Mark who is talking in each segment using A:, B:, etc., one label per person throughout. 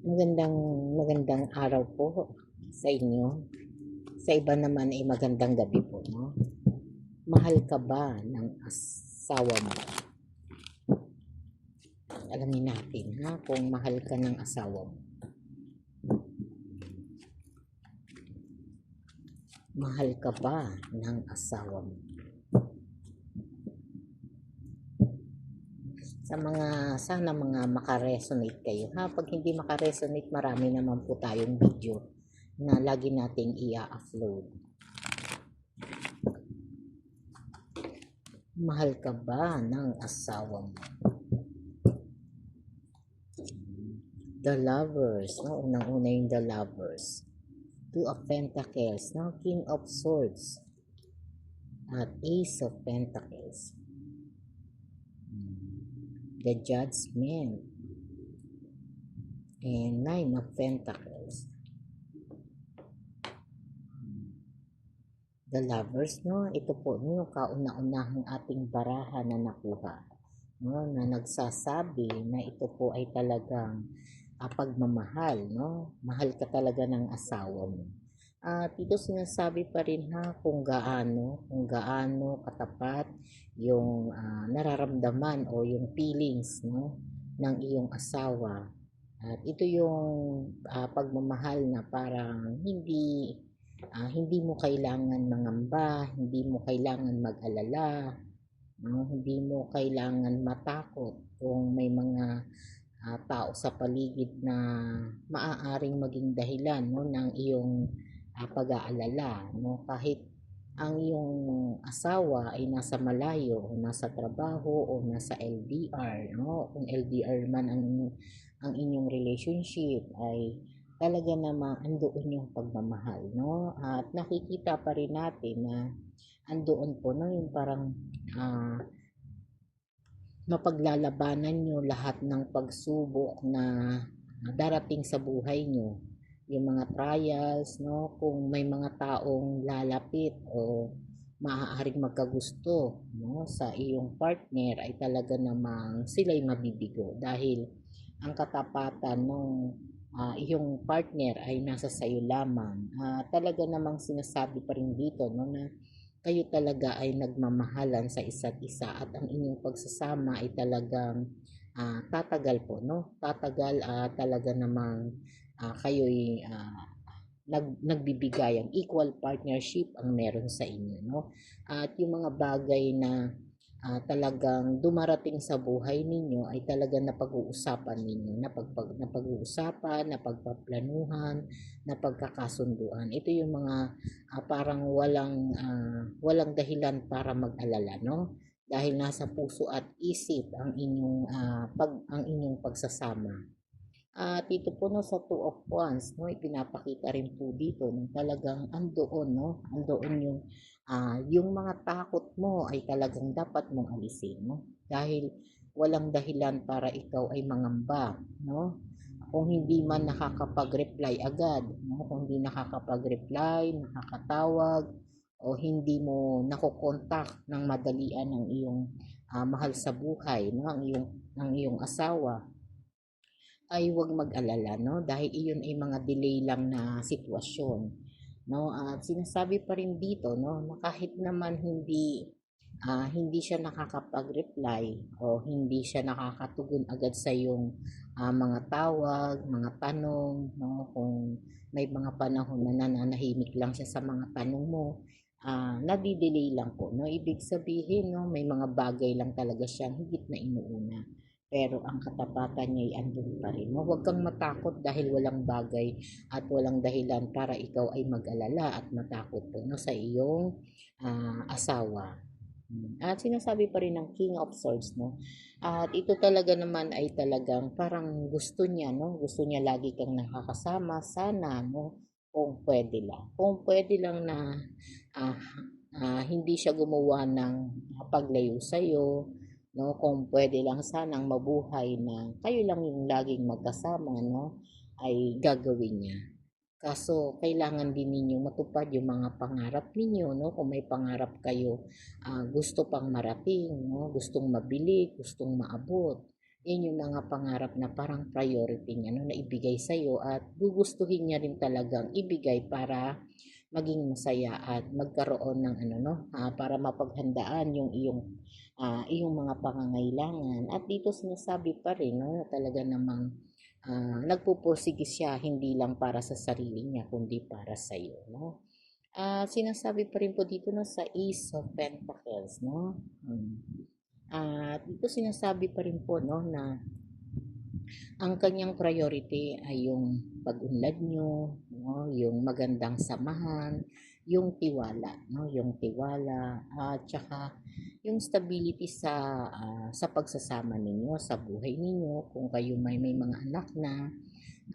A: Magandang magandang araw po sa inyo. Sa iba naman ay magandang gabi po, 'no? Mahal ka ba ng asawa mo? Alamin natin, ha, kung mahal ka ng asawa mo. Mahal ka ba ng asawa mo? Sana mga makaresonate kayo, ha. Pag hindi makaresonate, marami naman po tayong video na lagi nating i-upload. Mahal ka ba ng asawa mo? The Lovers, no? Unang-una yung The Lovers. Two of Pentacles, no? King of Swords, at Ace of Pentacles. The Judgment, and Nine of Pentacles. The Lovers, no? Ito po, no, yung kauna-unahang ating baraha na nakuha, no? Na nagsasabi na ito po ay talagang pagmamahal, no? Mahal ka talaga ng asawa mo. At ito sinasabi pa rin, ha, kung gaano katapat yung nararamdaman o yung feelings, no, ng iyong asawa. At ito yung pagmamahal na parang hindi mo kailangan mangamba, hindi mo kailangan mag-alala, no? Hindi mo kailangan matakot kung may mga tao sa paligid na maaaring maging dahilan, no, ng iyong pag-aalala, no? Kahit ang iyong asawa ay nasa malayo o nasa trabaho o nasa LDR, no? Kung LDR man ang inyong relationship, ay talaga namang andoon yung pagmamahal, no? At nakikita pa rin natin na andoon po, no, yung parang mapaglalabanan nyo lahat ng pagsubok na darating sa buhay nyo. Yung mga trials, no? Kung may mga taong lalapit o maaaring magkagusto, no, sa iyong partner, ay talaga namang sila'y mabibigo dahil ang katapatan ng iyong partner ay nasa sayo lamang. Talaga namang sinasabi pa rin dito, no, na kayo talaga ay nagmamahalan sa isa't isa at ang inyong pagsasama ay talagang tatagal po, no? Tatagal, talaga namang kayo'y nagbibigay, ang equal partnership ang meron sa inyo, no? At yung mga bagay na talagang dumarating sa buhay ninyo ay talagang napag-uusapan ninyo, napag-uusapan, napagpaplanuhan, napagkakasunduan. Ito yung mga parang walang dahilan para mag-alala, no? Dahil nasa puso at isip ang inyong pagsasama. At dito po, no, sa Two of Wands, no, ipinapakita rin po dito na talagang andoon, no, andoon yung mga takot mo ay talagang dapat mong alisin, no, dahil walang dahilan para ikaw ay mangamba, no, kung hindi man nakakapag-reply agad, no, kung hindi nakakapag-reply, nakakatawag, o hindi mo nakokontak ng madalian ng iyong mahal sa buhay, no, ang iyong asawa, ay huwag mag-alala, no, dahil iyon ay mga delay lang na sitwasyon, no. At sinasabi pa rin dito, no, na kahit naman hindi siya nakakapag-reply o hindi siya nakakatugon agad sa iyong mga tawag, mga tanong, no, kung may mga panahon na nananahimik lang siya sa mga tanong mo, nadidelay lang po, no. Ibig sabihin, no, may mga bagay lang talaga siyang higit na inuuna, pero ang katapatan niya ay andun pa rin, no? Huwag kang matakot dahil walang bagay at walang dahilan para ikaw ay mag-alala at matakot po, no, sa iyong asawa. At sinasabi pa rin ng King of Swords, no? At ito talaga naman ay talagang parang gusto niya, no? Gusto niya lagi kang nakakasama, sana, no? Kung pwede lang. Kung pwede lang na ah, hindi siya gumawa ng paglayo sa'yo, no? Kung pwede lang sanang mabuhay na kayo lang yung laging magkasama, no, ay gagawin niya. Kaso kailangan din ninyong matupad yung mga pangarap ninyo, no? Kung may pangarap kayo, gusto pang marating, no? Gustong mabili, gustong maabot. Yun yung mga pangarap na parang priority niya, no, na ibigay sa'yo at gugustuhin niya rin talagang ibigay para maging masaya at magkaroon ng ano, no, para mapaghandaan yung iyong mga pangangailangan. At dito sinasabi pa rin, no, na talaga namang nagpupursige siya hindi lang para sa sarili niya kundi para sa iyo, no. Sinasabi pa rin po dito, no, sa Ace of Pentacles, no. At dito sinasabi pa rin po, no, na ang kanyang priority ay yung pag-unlad nyo, no, yung magandang samahan, yung tiwala, no, yung tiwala at saka yung stability sa pagsasama ninyo, sa buhay ninyo, kung kayo may mga anak na,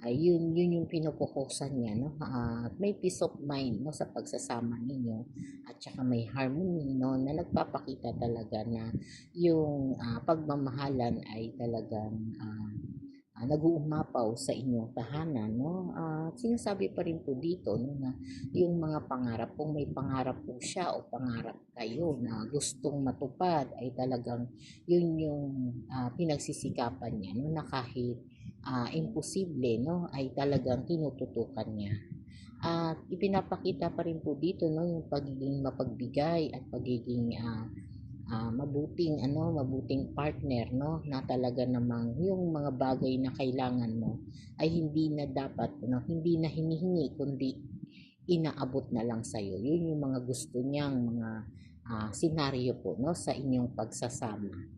A: ay yun yung pinupokusan niya, no, at may peace of mind, no, sa pagsasama ninyo at saka may harmony, no, na nagpapakita talaga na yung pagmamahalan ay talagang nag-uumapaw sa inyong tahanan, no? Sinasabi pa rin po dito, no, na yung mga pangarap, kung may pangarap po siya o pangarap kayo na gustong matupad, ay talagang yun yung pinagsisikapan niya, no, na kahit imposible, no, ay talagang tinututukan niya. At ipinapakita pa rin po dito, no, yung pagiging mapagbigay at pagiging mabuting partner, no, na talaga namang yung mga bagay na kailangan mo ay hindi na dapat, no, hindi na hinihingi kundi inaabot na lang sa iyo. Yun yung mga gusto niyang mga senaryo po, no, sa inyong pagsasama.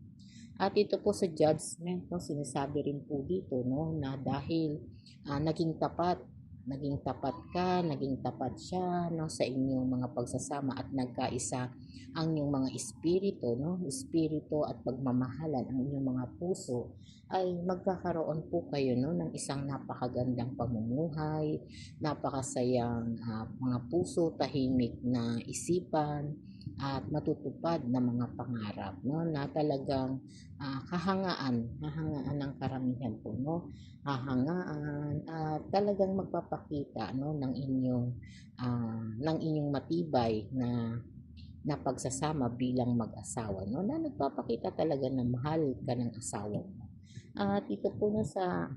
A: At ito po sa judgment, no, sinasabi rin po dito, no, na dahil naging tapat ka, naging tapat siya, no, sa inyong mga pagsasama at nagkaisa ang inyong mga espiritu, no, espiritu at pagmamahalan ang inyong mga puso, ay magkakaroon po kayo, no, ng isang napakagandang pamumuhay, napakasayang mga puso, tahimik na isipan at matutupad na mga pangarap, no, na talagang hahangaan ng karamihan po, no, hahangaan at talagang magpapakita, no, ng inyong matibay na pagsasama bilang mag-asawa, no, na nagpapakita talaga na mahal ka ng asawa mo. At ito po na sa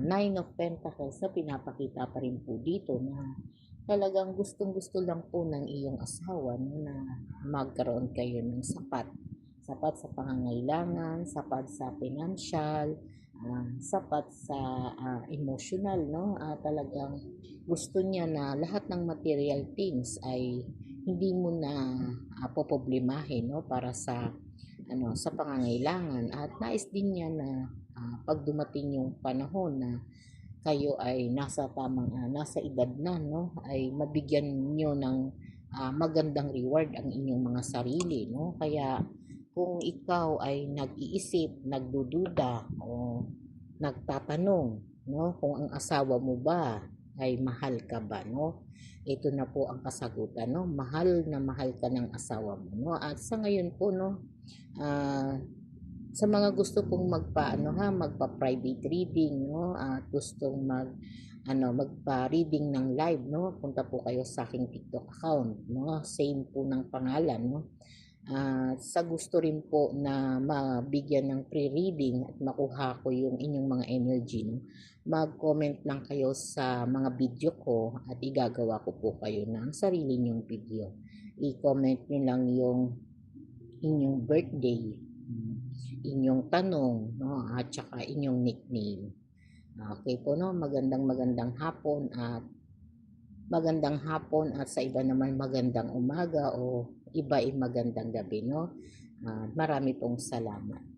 A: Nine of Pentacles, na pinapakita pa rin po dito na talagang gustong-gusto lang po ng iyong asawa, no, na magkaroon kayo ng sapat sa pangangailangan, sapat sa financial, sapat sa emotional, no, talagang gusto niya na lahat ng material things ay hindi mo na poproblemahin, no, para sa pangangailangan. At nais din niya na pag dumating yung panahon na kayo ay nasa edad na, no, ay mabigyan niyo ng magandang reward ang inyong mga sarili, no. Kaya kung ikaw ay nag-iisip, nagdududa o nagtatanong, no, kung ang asawa mo ba ay mahal ka ba, no, ito na po ang kasagutan, no, mahal na mahal ka ng asawa mo, no. At sa ngayon po, no, sa mga gusto pong magpa-private reading, no, at gustong magpa-reading ng live, no, punta po kayo sa aking TikTok account, no, same po ng pangalan, no. Sa gusto rin po na mabigyan ng pre-reading at makuha ko yung inyong mga energy, no, mag-comment lang kayo sa mga video ko at igagawa ko po kayo ng sarili nyong video. I-comment nyo lang yung inyong birthday, inyong tanong, no, at saka inyong nickname. Okay po, no, magandang hapon at sa iba naman magandang umaga o iba ay magandang gabi, no. Marami pong salamat.